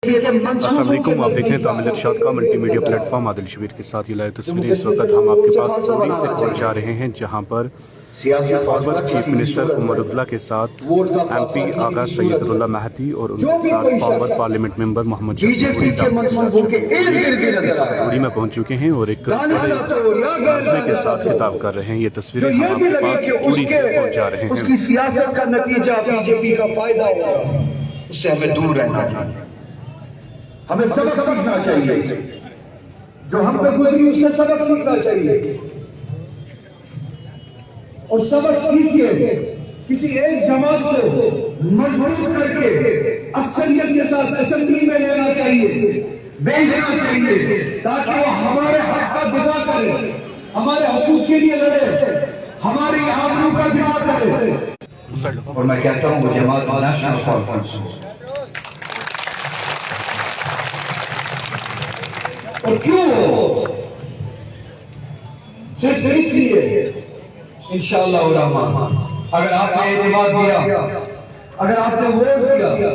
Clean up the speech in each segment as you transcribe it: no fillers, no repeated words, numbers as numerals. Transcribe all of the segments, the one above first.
अस्सलाम वालेकुम, आप देख रहे हैं तामिल इरशाद का मल्टीमीडिया प्लेटफॉर्म आदिल शबीर के साथ ये लाइव तस्वीरें। इस वक्त हम आपके पास उड़ी से पहुंचा रहे हैं, जहां पर former chief minister Omar Abdullah के साथ MP आगा सैयदुल्ला महदी और उनके साथ फॉर्मर पार्लियामेंट मेंबर मोहम्मद उड़ी में पहुंच चुके हैं और एक बड़े के साथ खिताब कर रहे हैं। ये तस्वीरें हम आपके पास उड़ी से पहुंचा रहे हैं। उसकी सियासत का नतीजा बीजेपी का फायदा होगा, उससे हमें दूर रहना चाहिए। हमें सबक सीखना चाहिए, जो हम पे गुजरी उससे सबक सीखना चाहिए और सबक सीख के किसी एक जमात को मजबूत करके अक्सरियत के साथ असेंबली में लेना चाहिए, भेजना चाहिए, ताकि वो हमारे हक का दिफा करे, हमारे हकूक के लिए लड़े, हमारी आबरू का दिफा करे। और मैं कहता हूँ वो जमात नेशनल कॉन्फ्रेंस और क्यों सिर्फ इसलिए इंशाअल्लाह रहमान, अगर आपने एतमाद दिया, अगर आपने वोट दिया,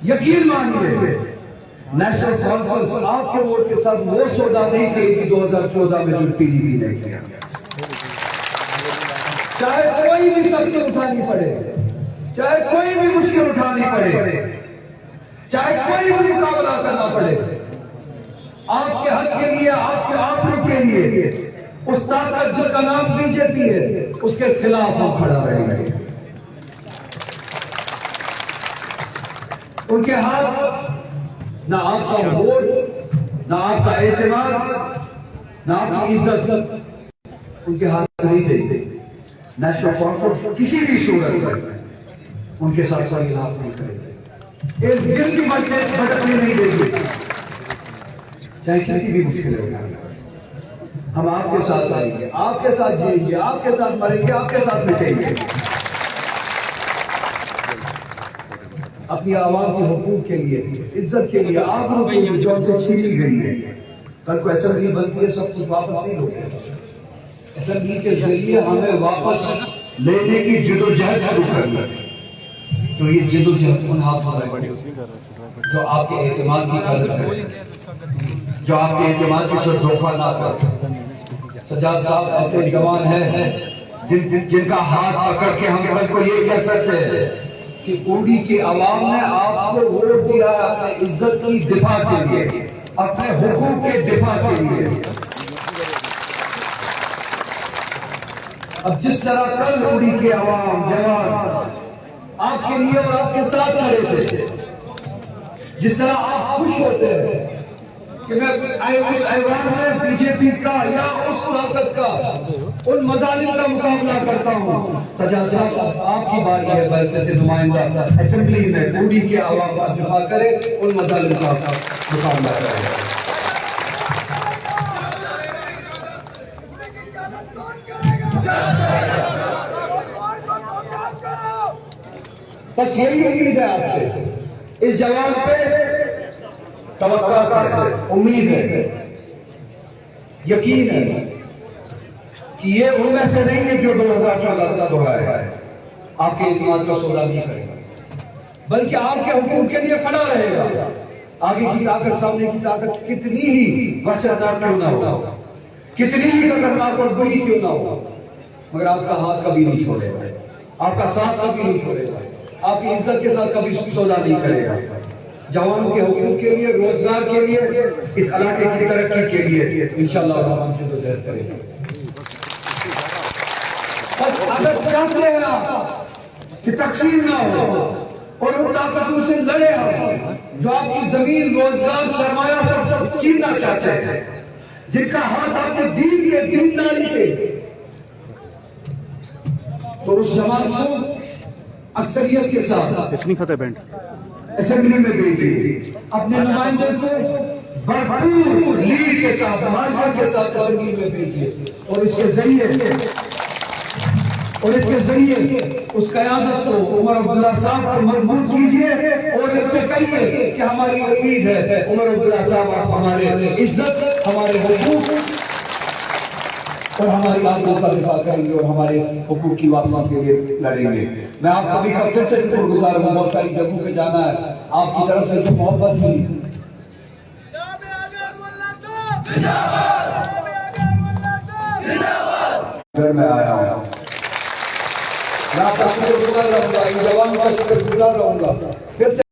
यकीन मानिए नेशनल कॉन्फ्रेंस आपके वोट के साथ वो सौदा नहीं करेगी 2014 में जो PDP ने किया। चाहे कोई भी सख्ती उठानी पड़े, चाहे कोई भी मुश्किल उठानी पड़े, चाहे कोई भी मुकाबला करना पड़े, आपके हक के लिए, आपके आबरू के लिए, उस ताकत जिसका नाम बीजेपी है, उसके खिलाफ हम खड़ा रहेंगे। उनके हाथ ना आपका वोट, ना आपका एतमाद, ना आपकी इज्जत उनके हाथ नहीं देंगे। नेशनल कॉन्फ्रेंस किसी भी सूरत में उनके साथ कोई खिलाफ नहीं करेंगे, एक दिन की भटकने नहीं देंगे, चाहे कितनी भी मुश्किल हो। हम आपके साथ आएंगे, आपके साथ जिएंगे, आपके साथ मरेंगे, आपके साथ मिटेंगे। अपनी आवाज के हुकूक के लिए, इज्जत के लिए, आप लोगों की जो से छीनी गई है, कल को असेंबली बनती है, सब कुछ वापस नहीं होगा। असेंबली के जरिए हमें वापस लेने की जिदोजहद शुरू करना है। तो ये जिदोजहद उन हाथों में जो आपके एतमाद की कदर करें, जो आपके एतमाद की से धोखा ना कर। सज्जाद साहब ऐसे जवान हैं जिनका हाथ पकड़ के हम कल को ये कह सकते हैं कि उड़ी के अवाम ने आपको वोट दिया है अपने इज्जत की दिफा के लिए, अपने हुकूक के दिफा के लिए। अब जिस तरह कल उड़ी के अवाम जवान आपके लिए और आपके साथ खड़े थे, जिस तरह आप खुश होते हैं कि मैं उस ऐवान में बीजेपी का या उस ताकत का, उन मजालिम का मुकाबला करता हूँ। सज्जाद साहब आपकी बारी है, बैसत नुमाइंदा असेंबली में उड़ी के अवाम का दिफा करे, उन मजालिम का मुकाबला करे। बस यही उम्मीद है आपसे, इस जवान पे तवक्कुल है, उम्मीद है, यकीन है कि ये उनमें से नहीं है जो 2014 का दोहराया है, आपके इत्मीनान का सौदा नहीं करेगा, बल्कि आपके हुकूक के लिए खड़ा रहेगा। आगे की ताकत, सामने की ताकत कितनी ही वहशतनाक क्यों ना हो, कितनी ही खतरनाक और बुरी क्यों ना हो, मगर आपका हाथ कभी नहीं छोड़ेगा, आपका साथ कभी नहीं छोड़ेगा, आपकी इज्जत के साथ कभी सौदा नहीं करेगा। जवानों के हुकूक के लिए, रोजगार के लिए, इस इलाके की तरक्की के लिए इंशाअल्लाह हम जिद्दोजहद करेंगे। अगर चाहते हैं आप कि तकसीम ना हो और उन ताकतों से लड़े हम जो आपकी जमीन, रोजगार, सरमाया सब छीनना चाहते हैं, जिनका हाथ आपके दीन के, दीनदारी के, तो उस जमात को अक्सरियत के साथ असेंबली में भेजिए, अपने नुमाइंदे को भरपूर लीड के साथ, मार्जिन के साथ असेंबली में भेजिए और इसके जरिए उस क़यादत को, उमर अब्दुल्ला साहब को मजबूत कीजिए और इनसे कहिए कि हमारी उम्मीद है उमर अब्दुल्ला साहब आप हमारे इज्जत, हमारे हुकूक और हमारी आबरू का दिफा करेंगे और हमारे हुकूक की वापसी के लिए लड़ेंगे। मैं आप सभी का फिर से शुक्रगुजार हूँ, बहुत सारी जगहों पे जाना है, आपकी तरफ से जो मोहब्बत थी, मैं आया हूँ, मैं आपका शुक्रगुजार रहूंगा, इन जवानों का शुक्रगुजार रहूंगा। फिर से